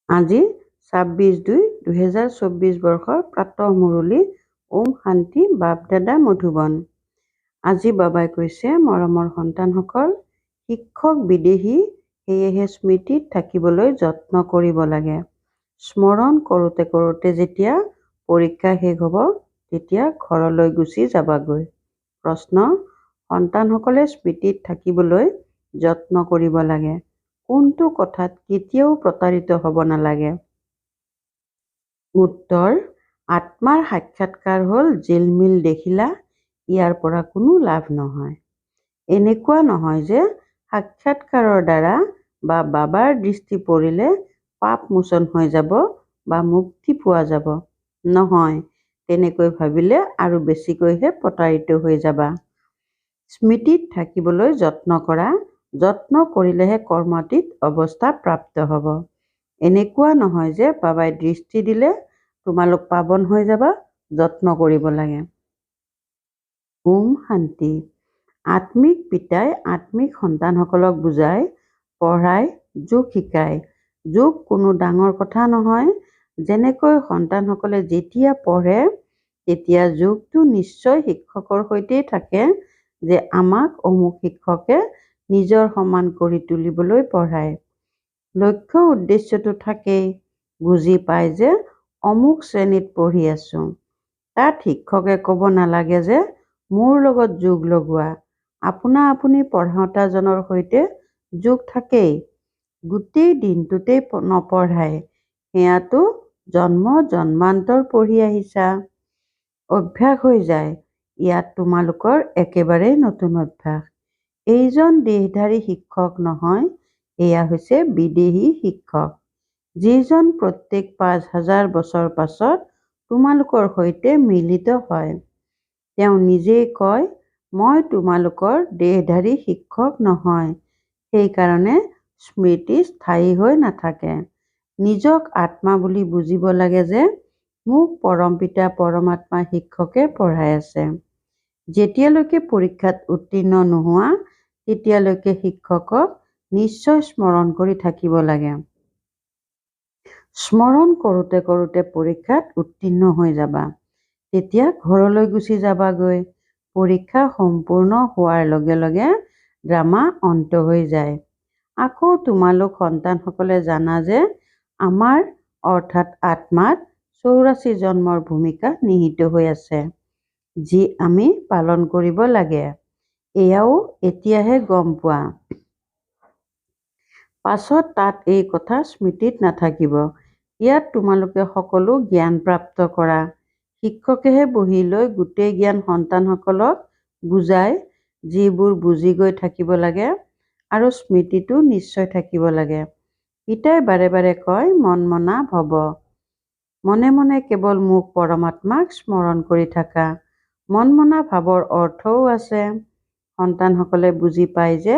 আজি 26/2/2024 বৰ্ষৰ প্ৰাতঃ মুৰলী। ওম শান্তি। বাপ দাদা মধুবন। আজি বাবাই কৈছে, মৰমৰ সন্তানসকল, শিক্ষক বিদেহী, সেয়েহে স্মৃতিত থাকিবলৈ যত্ন কৰিব লাগে। স্মৰণ কৰোঁতে কৰোঁতে যেতিয়া পৰীক্ষা শেষ হ'ব, তেতিয়া ঘৰলৈ গুচি যাবাগৈ। প্ৰশ্ন: সন্তানসকলে স্মৃতিত থাকিবলৈ যত্ন কৰিব লাগে। কোনটো কথাত কেতিয়াও প্ৰতাৰিত হ'ব নালাগে? উত্তৰ: আত্মাৰ সাক্ষাৎকাৰ হ'ল জিলমিল দেখিলা, ইয়াৰ পৰা কোনো লাভ নহয়। এনেকুৱা নহয় যে সাক্ষাৎকাৰৰ দ্বাৰা বা বাবাৰ দৃষ্টি পৰিলে পাপ মোচন হৈ যাব বা মুক্তি পোৱা যাব। নহয়, তেনেকৈ ভাবিলে আৰু বেছিকৈহে প্ৰতাৰিত হৈ যাবা। স্মৃতিত থাকিবলৈ যত্ন কৰা। যত্ন কৰিলেহে কৰ্মাতীত অৱস্থা প্ৰাপ্ত হ'ব। এনেকুৱা নহয় যে বাবাই দৃষ্টি দিলে তোমালোক পাৱন হৈ যাবা। যত্ন কৰিব লাগে। ওম শান্তি। আত্মিক পিতাই আত্মিক সন্তানসকলক বুজাই, পঢ়াই, যোগ শিকায়। যোগ কোনো ডাঙৰ কথা নহয়। যেনেকৈ সন্তানসকলে যেতিয়া পঢ়ে, তেতিয়া যোগটো নিশ্চয় শিক্ষকৰ সৈতেই থাকে যে আমাক অমুক শিক্ষকে নিজৰ সমান কৰি তুলিবলৈ পঢ়ায়। লক্ষ্য উদ্দেশ্যটো থাকেই। বুজি পায় যে অমুক শ্ৰেণীত পঢ়ি আছো। তাত শিক্ষকে ক'ব নালাগে যে মোৰ লগত যোগ লগোৱা। আপোনা আপুনি পঢ়াওঁতাজনৰ সৈতে যোগ থাকেই। গোটেই দিনটোতেই নপঢ়ায়। সেয়াতো জন্মান্তৰ পঢ়ি আহিছা। অভ্যাস হৈ যায়। ইয়াত তোমালোকৰ একেবাৰেই নতুন অভ্যাস। এইজন দেহধাৰী শিক্ষক নহয়, এয়া হৈছে বিদেহী শিক্ষক, যিজন প্ৰত্যেক ৫,০০০ বছৰ পাছত তোমালোকৰ সৈতে মিলিত হয়। তেওঁ নিজেই কয়, মই তোমালোকৰ দেহধাৰী শিক্ষক নহয়। সেইকাৰণে স্মৃতি স্থায়ী হৈ নাথাকে। নিজক আত্মা বুলি বুজিব লাগে যে মোক পৰমপিতা পৰমাত্মা শিক্ষকে পঢ়াই আছে। যেতিয়ালৈকে পৰীক্ষাত উত্তীৰ্ণ নোহোৱা, তেতিয়ালৈকে শিক্ষকক নিশ্চয় স্মৰণ কৰি থাকিব লাগে। স্মৰণ কৰোঁতে কৰোঁতে পৰীক্ষাত উত্তীৰ্ণ হৈ যাবা। তেতিয়া ঘৰলৈ গুচি যাবাগৈ। পৰীক্ষা সম্পূৰ্ণ হোৱাৰ লগে লগে ড্ৰামা অন্ত হৈ যায়। আকৌ তোমালোক সন্তানসকলে জানা যে আমাৰ অৰ্থাৎ আত্মাত ৮৪ জন্মৰ ভূমিকা নিহিত হৈ আছে, যি আমি পালন কৰিব লাগে। এয়াও এতিয়াহে গম পোৱা। পাছত তাত এই কথা স্মৃতিত নাথাকিব। ইয়াত তোমালোকে সকলো জ্ঞান প্ৰাপ্ত কৰা। শিক্ষকেহে বহি লৈ গোটেই জ্ঞান সন্তানসকলক বুজায়, যিবোৰ বুজি গৈ থাকিব লাগে আৰু স্মৃতিটো নিশ্চয় থাকিব লাগে। পিতাই বাৰে বাৰে কয়, মন মনা ভৱ। মনে মনে কেৱল মোক পৰমাত্মাক স্মৰণ কৰি থাকা। মন মনা ভাৱৰ অৰ্থও আছে। সন্তানসকলে বুজি পায় যে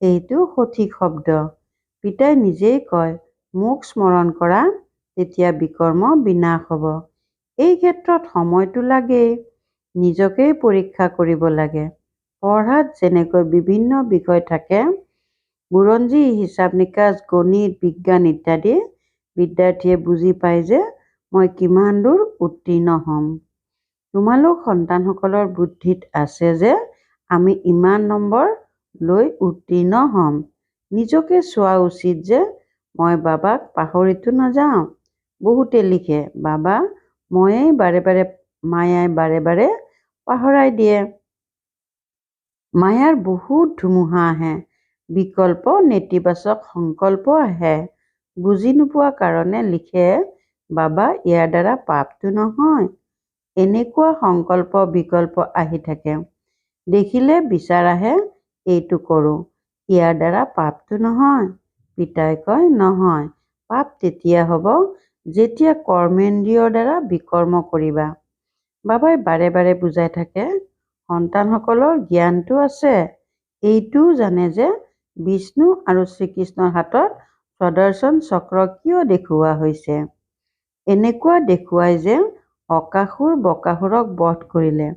এইটো সঠিক শব্দ। পিতাই নিজেই কয়, মোক স্মৰণ কৰা, তেতিয়া বিকৰ্ম বিনাশ হ'ব। এই ক্ষেত্ৰত সময়টো লাগেই। নিজকেই পৰীক্ষা কৰিব লাগে। পঢ়াত যেনেকৈ বিভিন্ন বিষয় থাকে, বুৰঞ্জী, হিচাপ নিকাচ, গণিত, বিজ্ঞান ইত্যাদি, বিদ্যাৰ্থীয়ে বুজি পায় যে মই কিমান দূৰ উত্তীৰ্ণ হ'ম। তোমালোক সন্তানসকলৰ বুদ্ধিত আছে যে আমি ইমান নম্বৰ লৈ উত্তীৰ্ণ হ'ম। নিজকে চোৱা উচিত যে মই বাবাক পাহৰিতো নাযাওঁ। বহুতে লিখে, বাবা মায়াই বাৰে বাৰে পাহৰাই দিয়ে। মায়াৰ বহুত ধুমুহা আহে। বিকল্প নেতিবাচক সংকল্প আহে। বুজি নোপোৱা কাৰণে লিখে, বাবা ইয়াৰ দ্বাৰা পাপটো নহয়। এনেকুৱা সংকল্প বিকল্প আহি থাকে। দেখিলে বিচাৰ আহে, এইটো কৰোঁ, ইয়াৰ দ্বাৰা পাপটো নহয়। পিতাই কয়, নহয়, পাপ তেতিয়া হ'ব যেতিয়া কৰ্মেন্দ্ৰিয়ৰ দ্বাৰা বিকৰ্ম কৰিবা। বাবাই বাৰে বাৰে বুজাই থাকে, সন্তানসকলৰ জ্ঞানটো আছে। এইটোও জানে যে বিষ্ণু আৰু শ্ৰীকৃষ্ণৰ হাতত স্বদৰ্শন চক্ৰ কিয় দেখুওৱা হৈছে। এনেকুৱা দেখুৱাই যে অকাসুৰ বকাসুৰক বধ কৰিলে।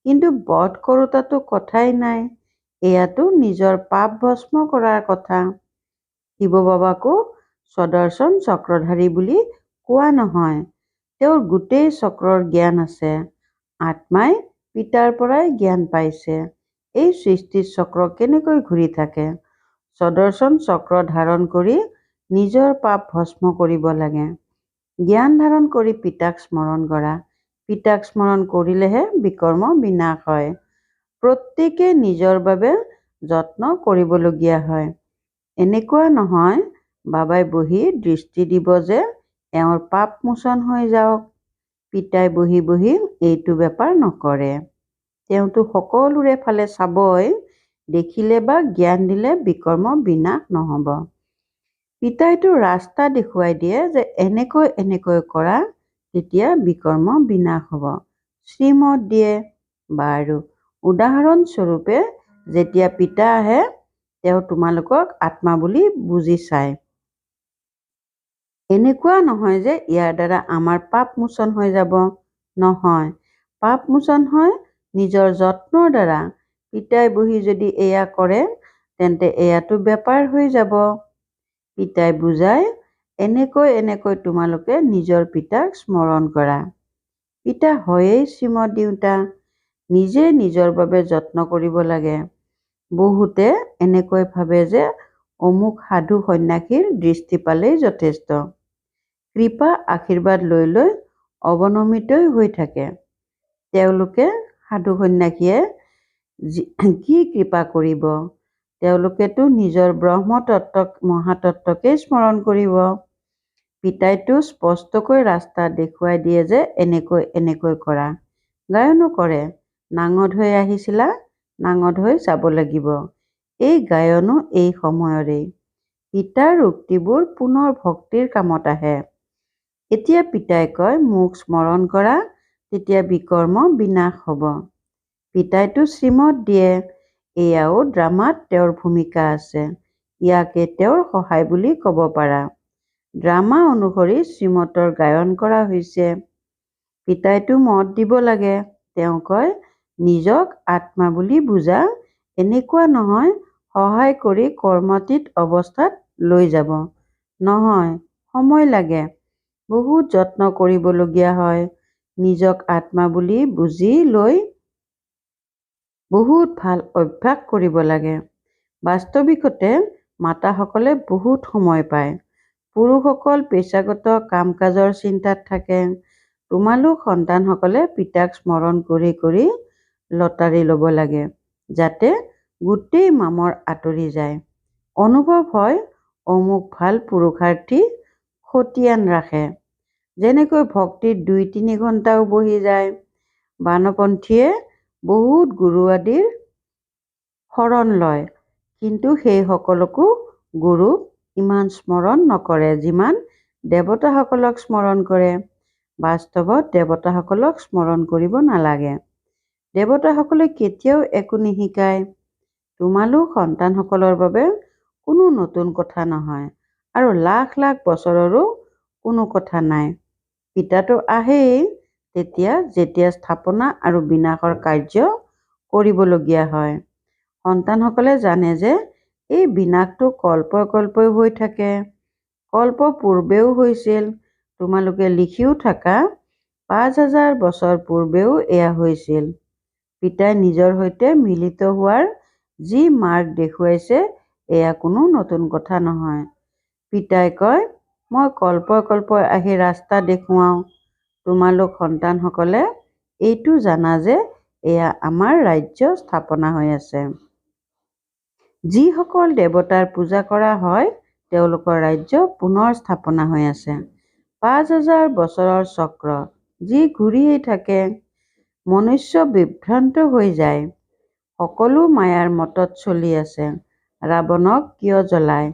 কিন্তু বধ কৰোঁতাতো কথাই নাই। এয়াতো নিজৰ পাপ ভস্ম কৰাৰ কথা। শিৱ বাবাকো সদৰ্শন চক্ৰধাৰী বুলি কোৱা নহয়। তেওঁৰ গোটেই চক্ৰৰ জ্ঞান আছে। আত্মাই পিতাৰ পৰাই জ্ঞান পাইছে। এই সৃষ্টিৰ চক্ৰ কেনেকৈ ঘূৰি থাকে। সদৰ্শন চক্ৰ ধাৰণ কৰি নিজৰ পাপ ভস্ম কৰিব লাগে। জ্ঞান ধাৰণ কৰি পিতাক স্মৰণ কৰা। পিতাক স্মৰণ কৰিলেহে বিকৰ্ম বিনাশ হয়। প্ৰত্যেকে নিজৰ বাবে যত্ন কৰিবলগীয়া হয়। এনেকুৱা নহয় বাবাই বহি দৃষ্টি দিব যে এওঁৰ পাপ মোচন হৈ যাওক। পিতাই বহি বহি এইটো বেপাৰ নকৰে। তেওঁতো সকলোৰে ফালে চাবই, দেখিলে বা জ্ঞান দিলে বিকৰ্ম বিনাশ নহ'ব। পিতাইতো ৰাস্তা দেখুৱাই দিয়ে যে এনেকৈ এনেকৈ কৰা, তেতিয়া বিকৰ্ম বিনাশ হ'ব। শ্ৰীমত দিয়ে। বাৰু, উদাহৰণস্বৰূপে যেতিয়া পিতা আহে, তেওঁ তোমালোকক আত্মা বুলি বুজি চায়। এনেকুৱা নহয় যে ইয়াৰ দ্বাৰা আমাৰ পাপ মোচন হৈ যাব। নহয়, পাপ মোচন হয় নিজৰ যত্নৰ দ্বাৰা। পিতাই বহি যদি এয়া কৰে, তেন্তে এয়াতো বেপাৰ হৈ যাব। পিতাই বুজায়, এনেকৈ এনেকৈ তোমালোকে নিজৰ পিতাক স্মৰণ কৰা। পিতা হয়েই শ্ৰীমত দেউতা। নিজে নিজৰ বাবে যত্ন কৰিব লাগে। বহুতে এনেকৈ ভাবে যে অমুক সাধু সন্ন্যাসীৰ দৃষ্টি পালেই যথেষ্ট। কৃপা আশীৰ্বাদ লৈ লৈ অৱনমিতই হৈ থাকে। তেওঁলোকে সাধু সন্ন্যাসীয়ে কি কৃপা কৰিব। তেওঁলোকেতো নিজৰ ব্ৰহ্মতত্ত্বক মহাতত্ত্বকেই স্মৰণ কৰিব। পিতাইতো স্পষ্টকৈ ৰাস্তা দেখুৱাই দিয়ে যে এনেকৈ এনেকৈ কৰা। গায়নো কৰে, নাঙঠ হৈ আহিছিলা, নাঙঠ হৈ যাব লাগিব। এই গায়নো এই সময়ৰেই। পিতাৰ উক্তিবোৰ পুনৰ ভক্তিৰ কামত আহে। এতিয়া পিতাই কয় মোক স্মৰণ কৰা, তেতিয়া বিকৰ্ম বিনাশ হ'ব। পিতাইতো শ্ৰীমত দিয়ে। এয়াও ড্ৰামাত তেওঁৰ ভূমিকা আছে। ইয়াকে তেওঁৰ সহায় বুলি ক'ব পাৰা। ড্ৰামা অনুসৰি শ্ৰীমতৰ গায়ন কৰা হৈছে। পিতাইতো মত দিব লাগে। তেওঁ কয়, নিজক আত্মা বুলি বুজা, এনেকুৱা নহয় সহায় কৰি কৰ্মাতীত অৱস্থাত লৈ যাব। নহয়, সময় লাগে। বহুত যত্ন কৰিবলগীয়া হয়। নিজক আত্মা বুলি বুজি লৈ বহুত ভাল অভ্যাস কৰিব লাগে। বাস্তৱিকতে মাতাসকলে বহুত সময় পায়। পুৰুষসকল পেচাগত কাম-কাজৰ চিন্তাত থাকে। তোমালোক সন্তানসকলে পিতাক স্মৰণ কৰি কৰি লটাৰী ল'ব লাগে, যাতে গোটেই মামৰ আঁতৰি যায়। অনুভৱ হয় অমুক ভাল পুৰুষাৰ্থী খতিয়ান ৰাখে। যেনেকৈ ভক্তিত ২-৩ ঘণ্টাও বহি যায়। বানপন্থীয়ে বহুত গুৰু আদিৰ শৰণ লয়, কিন্তু সেই সকলকো গুৰুক ইমান স্মৰণ নকৰে যিমান দেৱতাসকলক স্মৰণ কৰে। বাস্তৱত দেৱতাসকলক স্মৰণ কৰিব নালাগে। দেৱতাসকলে কেতিয়াও একো নিশিকায়। তোমালোক সন্তানসকলৰ বাবে কোনো নতুন কথা নহয়, আৰু লাখ লাখ বছৰৰো কোনো কথা নাই। পিতাতো আহেই তেতিয়া যেতিয়া স্থাপনা আৰু বিনাশৰ কাৰ্য কৰিবলগীয়া হয়। সন্তানসকলে জানে যে এই বিনাশটো কল্পই কল্পই হৈ থাকে। কল্প পূৰ্বেও হৈছিল। তোমালোকে লিখিও থাকা ৫,০০০ বছৰ পূৰ্বেও এয়া হৈছিল। পিতাই নিজৰ সৈতে মিলিত হোৱাৰ যি মাৰ্গ দেখুৱাইছে, এয়া কোনো নতুন কথা নহয়। পিতাই কয়, মই কল্পই কল্পই আহি ৰাস্তা দেখুৱাওঁ। তোমালোক সন্তানসকলে এইটো জানা যে এয়া আমাৰ ৰাজ্য স্থাপনা হৈ আছে। যিসকল দেৱতাৰ পূজা কৰা হয়, তেওঁলোকৰ ৰাজ্য পুনৰ স্থাপনা হৈ আছে। ৫,০০০ বছৰৰ চক্ৰ, যি ঘূৰিয়েই থাকে। মনুষ্য বিভ্ৰান্ত হৈ যায়। সকলো মায়াৰ মতত চলি আছে। ৰাৱণক কিয় জ্বলায়,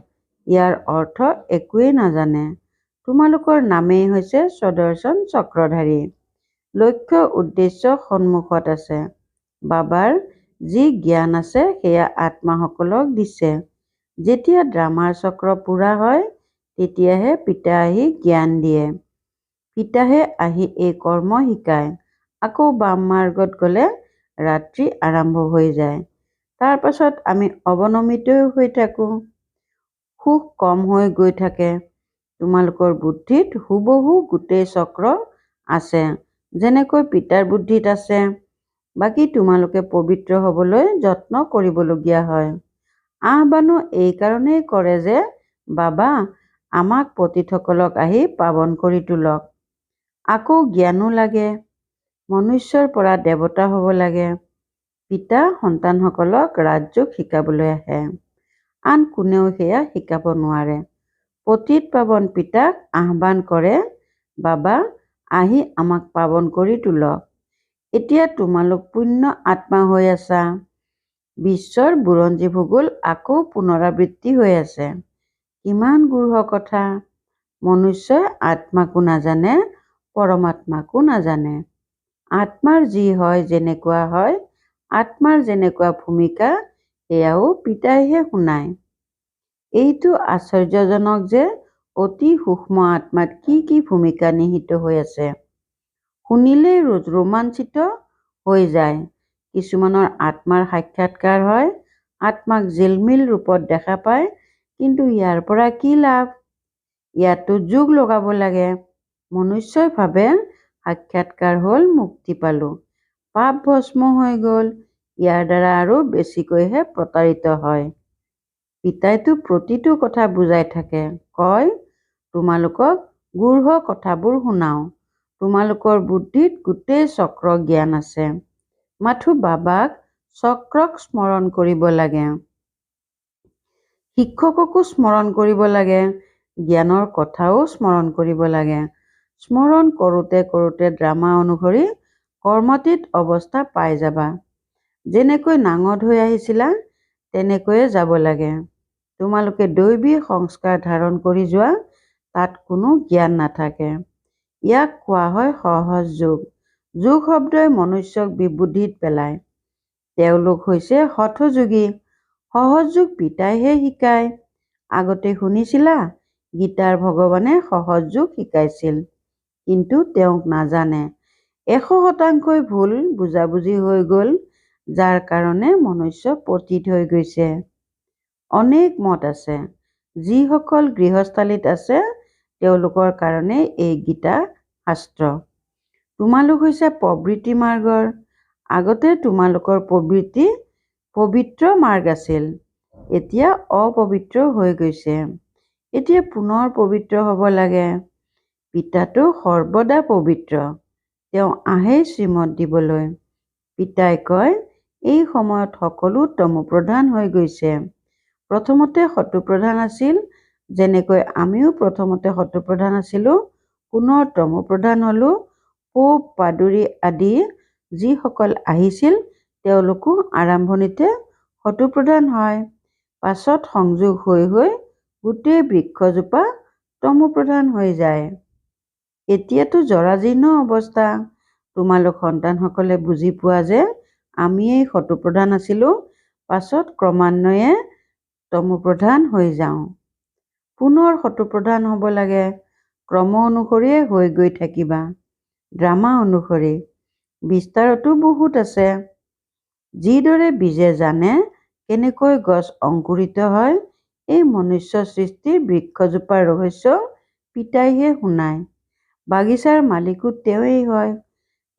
ইয়াৰ অৰ্থ একোৱেই নাজানে। তোমালোকৰ নামেই হৈছে সদৰ্শন চক্ৰধাৰী। লক্ষ্য উদ্দেশ্য সন্মুখত আছে। বাবাৰ যি জ্ঞান আছে সেয়া আত্মাসকলক দিছে। যেতিয়া ড্ৰামাৰ চক্ৰ পূৰা হয়, তেতিয়াহে পিতা আহি জ্ঞান দিয়ে। পিতাহে আহি এই কৰ্ম শিকায়। আকৌ বাম মাৰ্গত গ'লে ৰাত্ৰি আৰম্ভ হৈ যায়। তাৰ পাছত আমি অৱনমিতই হৈ থাকোঁ। সুখ কম হৈ গৈ থাকে। তোমালোকৰ বুদ্ধিত হুবহু গোটেই চক্ৰ আছে, যেনেকৈ পিতাৰ বুদ্ধিত আছে। বাকী তোমালোকে পবিত্ৰ হ'বলৈ যত্ন কৰিবলগীয়া হয়। আহ্বানো এইকাৰণেই কৰে যে বাবা আমাক পতিতসকলক আহি পাৱন কৰি তোলক। আকৌ জ্ঞানো লাগে, মনুষ্যৰ পৰা দেৱতা হ'ব লাগে। পিতা সন্তানসকলক ৰাজযোগ শিকাবলৈ আহে, আন কোনেও সেয়া শিকাব নোৱাৰে। পতিত পাৱন পিতাক আহ্বান কৰে, বাবা আহি আমাক পাৱন কৰি তোলক। এতিয়া তোমালোক পুণ্য আত্মা হৈ আছা। বিশ্বৰ বুৰঞ্জী ভূগোল আকৌ পুনৰাবৃত্তি হৈ আছে। কিমান গূঢ় কথা! মনুষ্যই আত্মাকো নাজানে, পৰমাত্মাকো নাজানে। আত্মাৰ যি হয়, যেনেকুৱা হয়, আত্মাৰ যেনেকুৱা ভূমিকা, সেয়াও পিতাইহে শুনায়। এইটো আশ্চৰ্যজনক যে অতি সূক্ষ্ম আত্মাত কি কি ভূমিকা নিহিত হৈ আছে। শুনিলেই ৰোমাঞ্চিত হৈ যায়। কিছুমানৰ আত্মাৰ সাক্ষাৎকাৰ হয়, আত্মাক জিলমিল ৰূপত দেখা পায়, কিন্তু ইয়াৰ পৰা কি লাভ? ইয়াতো যোগ লগাব লাগে। মনুষ্যই ভাবে সাক্ষাৎকাৰ হ'ল, মুক্তি পালো, পাপ ভস্ম হৈ গ'ল। ইয়াৰ দ্বাৰা আৰু বেছিকৈহে প্ৰতাৰিত হয়। পিতাইতো প্ৰতিটো কথা বুজাই থাকে, কয় তোমালোকক গূঢ় কথাবোৰ শুনাও। তোমালোকৰ বুদ্ধিত গোটেই চক্ৰ জ্ঞান আছে, মাথো বাবাক চক্ৰক স্মৰণ কৰিব লাগে। শিক্ষককো স্মৰণ কৰিব লাগে, জ্ঞানৰ কথাও স্মৰণ কৰিব লাগে। স্মৰণ কৰোঁতে কৰোঁতে ড্ৰামা অনুসৰি কৰ্মাতীত অৱস্থা পাই যাবা। যেনেকৈ নাঙঠ হৈ আহিছিলা, তেনেকৈয়ে যাব লাগে। তোমালোকে দৈবী সংস্কাৰ ধাৰণ কৰি যোৱা, তাত কোনো জ্ঞান নাথাকে। ইয়াক কোৱা হয় সহজ যোগ। যোগ শব্দই মনুষ্যক বিবুদ্ধিত পেলায়। তেওঁলোক হৈছে হঠযোগী। সহজ যোগ পিতাইহে শিকায়। আগতে শুনিছিলা, গীতাৰ ভগৱানে সহজ যোগ শিকাইছিল, কিন্তু তেওঁক নাজানে। 100% ভুল বুজাবুজি হৈ গ'ল, যাৰ কাৰণে মনুষ্য পতিত হৈ গৈছে। অনেক মত আছে। যিসকল গৃহস্থালীত আছে, তেওঁলোকৰ কাৰণে এই গীতা শাস্ত্ৰ। তোমালোক হৈছে প্ৰবৃত্তি মাৰ্গৰ। আগতে তোমালোকৰ প্ৰবৃত্তি পবিত্ৰ মাৰ্গ আছিল, এতিয়া অপবিত্ৰ হৈ গৈছে। এতিয়া পুনৰ পবিত্ৰ হ'ব লাগে। পিতাটো সৰ্বদা পবিত্ৰ, তেওঁ আহেই শ্ৰীমত দিবলৈ। পিতাই কয়, এই সময়ত সকলো তমোপ্ৰধান হৈ গৈছে। প্ৰথমতে সতোপ্ৰধান আছিল, যেনেকৈ আমিও প্ৰথমতে সতোপ্ৰধান আছিলোঁ, পুনৰ তমোপ্ৰধান হ'লো। পোপ পাদুৰী আদি যিসকল আহিছিল, তেওঁলোকো আৰম্ভণিতে সতোপ্ৰধান হয়, পাছত সংযোগ হৈ হৈ গোটেই বৃক্ষজোপা তমোপ্ৰধান হৈ যায়। এতিয়াতো জৰাজীৰ্ণ অৱস্থা। তোমালোক সন্তানসকলে বুজি পোৱা যে আমিয়েই সতোপ্ৰধান আছিলোঁ, পাছত ক্ৰমান্বয়ে তমোপ্ৰধান হৈ যাওঁ। পুনৰ সতোপ্ৰধান হ'ব লাগে। ক্ৰম অনুসৰিয়ে হৈ গৈ থাকিবা। ড্ৰামা অনুসৰি। বিস্তাৰতো বহুত আছে। যিদৰে বীজে জানে কেনেকৈ গছ অংকুৰিত হয়, এই মনুষ্য সৃষ্টিৰ বৃক্ষজোপাৰ ৰহস্য পিতাইহে শুনায়। বাগিচাৰ মালিকো তেওঁৱেই হয়।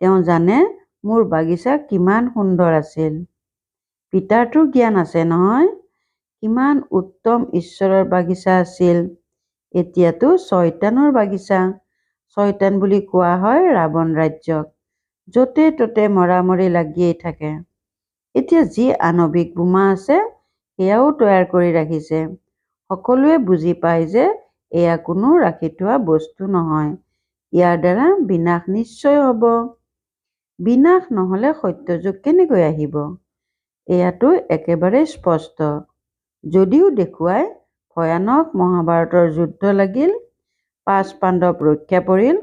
তেওঁ জানে মোৰ বাগিচা কিমান সুন্দৰ আছিল। পিতাৰতো জ্ঞান আছে নহয়, কিমান উত্তম ঈশ্বৰৰ বাগিচা আছিল। এতিয়াতো ছয়তানৰ বাগিচা। ছয়তান বুলি কোৱা হয় ৰাৱণ ৰাজ্যক, য'তে ত'তে মৰামৰি লাগিয়েই থাকে। এতিয়া যি আণৱিক বোমা আছে, সেয়াও তৈয়াৰ কৰি ৰাখিছে। সকলোৱে বুজি পায় যে এয়া কোনো ৰাখি থোৱা বস্তু নহয়, ইয়াৰ দ্বাৰা বিনাশ নিশ্চয় হ'ব। বিনাশ নহ'লে সত্যযুগ কেনেকৈ আহিব? এয়াতো একেবাৰে স্পষ্ট। যদিও দেখুৱাই ভয়ানক মহাভাৰতৰ যুদ্ধ লাগিল, 5 পাণ্ডৱ ৰক্ষা পৰিল,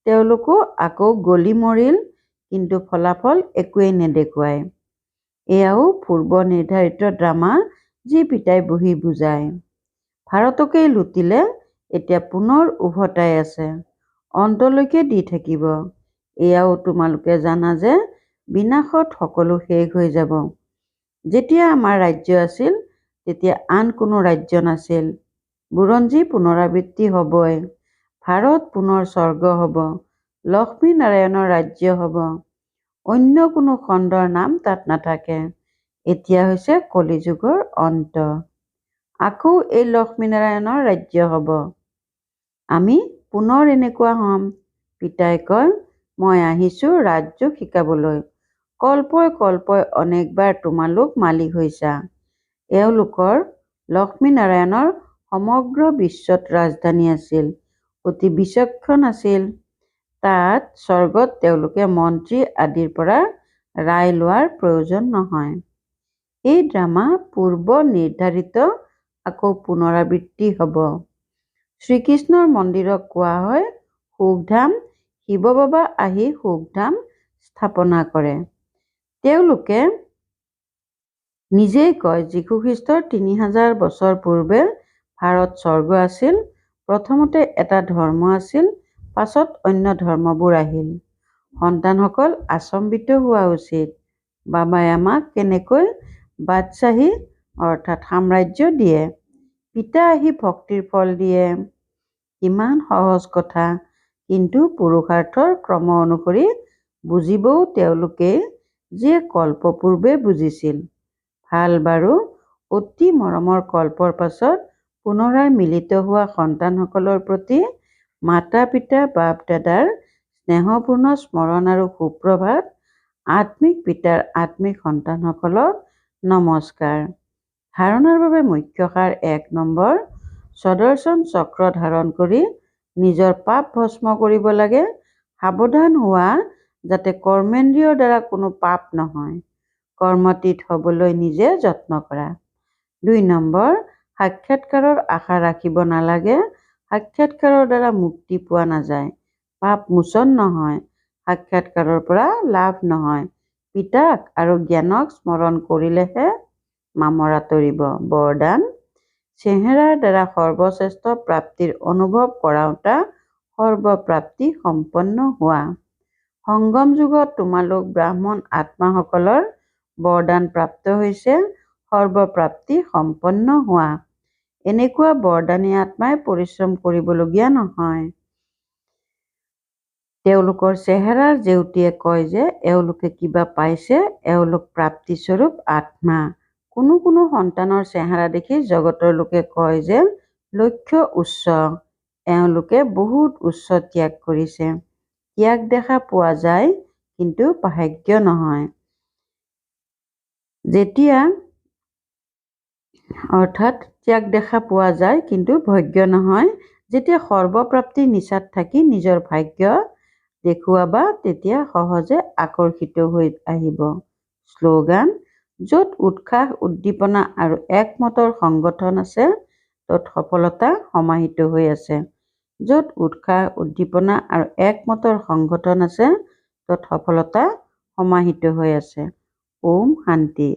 তেওঁলোকো আকৌ গলি মৰিল, কিন্তু ফলাফল একোৱেই নেদেখুৱায়। এয়াও পূৰ্ব নিৰ্ধাৰিত ড্ৰামা, যি পিতাই বহি বুজায়। ভাৰতকেই লুটিলে, এতিয়া পুনৰ উভতাই আছে, অন্তলৈকে দি থাকিব। এয়াও তোমালোকে জানা যে বিনাশত সকলো শেষ হৈ যাব। যেতিয়া আমাৰ ৰাজ্য আছিল, তেতিয়া আন কোনো ৰাজ্য নাছিল। বুৰঞ্জী পুনৰাবৃত্তি হ'বই। ভাৰত পুনৰ স্বৰ্গ হ'ব। লক্ষ্মীনাৰায়ণৰ ৰাজ্য হ'ব। অন্য কোনো খণ্ডৰ নাম তাত নাথাকে। এতিয়া হৈছে কলিযুগৰ অন্ত। আকৌ এই লক্ষ্মীনাৰায়ণৰ ৰাজ্য হ'ব। আমি পুনৰ এনেকুৱা হ'ম। পিতাই কয়, মই আহিছোঁ ৰাজযোগ শিকাবলৈ। কল্পই কল্পই অনেকবাৰ তোমালোক মালিক হৈছা। এওঁলোকৰ লক্ষ্মীনাৰায়ণৰ সমগ্ৰ বিশ্বত ৰাজধানী আছিল, অতি বিচক্ষণ আছিল। তাত স্বৰ্গত তেওঁলোকে মন্ত্ৰী আদিৰ পৰা ৰায় লোৱাৰ প্ৰয়োজন নহয়। এই ড্ৰামা পূৰ্ব নিৰ্ধাৰিত আকৌ পুনৰাবৃত্তি হ'ব। শ্ৰীকৃষ্ণৰ মন্দিৰক কোৱা হয় সুখধাম। শিৱ বাবা আহি সুখধাম স্থাপনা কৰে। তেওঁলোকে নিজেই কয় যীশুখ্ৰীষ্টৰ ৩০০০ বছৰ পূৰ্বে ভাৰত স্বৰ্গ আছিল। প্ৰথমতে এটা ধৰ্ম আছিল, পাছত অন্য ধৰ্মবোৰ আহিল। সন্তানসকল আচম্বিত হোৱা উচিত। বাবাই আমাক কেনেকৈ বাদশ্বাহী অৰ্থাৎ সাম্ৰাজ্য দিয়ে। পিতা আহি ভক্তিৰ ফল দিয়ে। কিমান সহজ কথা, কিন্তু পুৰুষাৰ্থৰ ক্ৰম অনুসৰি বুজিবও তেওঁলোকেই যিয়ে কল্পপূৰ্বে বুজিছিল। ভাল বাৰু, অতি মৰমৰ কল্পৰ পাছত পুনৰাই মিলিত হোৱা সন্তানসকলৰ প্ৰতি মাতা পিতা বাপ দাদাৰ স্নেহপূৰ্ণ স্মৰণ আৰু সুপ্ৰভাত। আত্মিক পিতাৰ আত্মিক সন্তানসকলক নমস্কাৰ। ধাৰণাৰ বাবে মুখ্য সাৰ ১ নম্বৰ, সদৰ্শন চক্ৰ ধাৰণ কৰি নিজৰ পাপ ভস্ম কৰিব লাগে। সাৱধান হোৱা যাতে কৰ্মেন্দ্ৰিয়ৰ দ্বাৰা কোনো পাপ নহয়। কৰ্মাতীত হ'বলৈ নিজে যত্ন কৰা। ২ নম্বৰ, সাক্ষাৎকাৰৰ আশা ৰাখিব নালাগে। সাক্ষাৎকাৰৰ দ্বাৰা মুক্তি পোৱা নাযায়, পাপ মোচন নহয়। সাক্ষাৎকাৰৰ পৰা লাভ নহয়। পিতাক আৰু জ্ঞানক স্মৰণ কৰিলেহে মামৰ আঁতৰিব। বৰদান, চেহেৰাৰ দ্বাৰা সৰ্বশ্ৰেষ্ঠ প্ৰাপ্তিৰ অনুভৱ কৰাওঁতা সৰ্বপ্ৰাপ্তি সম্পন্ন হোৱা। সংগম যুগত তোমালোক ব্ৰাহ্মণ আত্মাসকলৰ বৰদান প্ৰাপ্ত হৈছে সৰ্বপ্ৰাপ্তি সম্পন্ন হোৱা। এনেকুৱা বৰদানী আত্মাই পৰিশ্ৰম কৰিবলগীয়া নহয়। তেওঁলোকৰ চেহেৰাৰ জেউতিয়ে কয় যে এওঁলোকে কিবা পাইছে। এওঁলোক প্ৰাপ্তিস্বৰূপ আত্মা। কোনো কোনো সন্তানৰ চেহেৰা দেখি জগতৰ লোকে কয় যে লক্ষ্য উচ্চ, এওঁলোকে বহুত উচ্চ ত্যাগ কৰিছে। ত্যাগ দেখা পোৱা যায়, কিন্তু ভাগ্য নহয়। যেতিয়া অৰ্থাৎ ত্যাগ দেখা পোৱা যায়, কিন্তু ভাগ্য নহয়। যেতিয়া সৰ্বপ্ৰাপ্তি নিচাত থাকি নিজৰ ভাগ্য দেখুৱাবা, তেতিয়া সহজে আকৰ্ষিত হৈ আহিব। শ্লোগান, য'ত উৎসাহ উদ্দীপনা আৰু একমতৰ সংগঠন আছে, ত'ত সফলতা সমাহিত হৈ আছে। য'ত উৎসাহ উদ্দীপনা আৰু একমতৰ সংগঠন আছে, ত'ত সফলতা সমাহিত হৈ আছে। ওম শান্তি।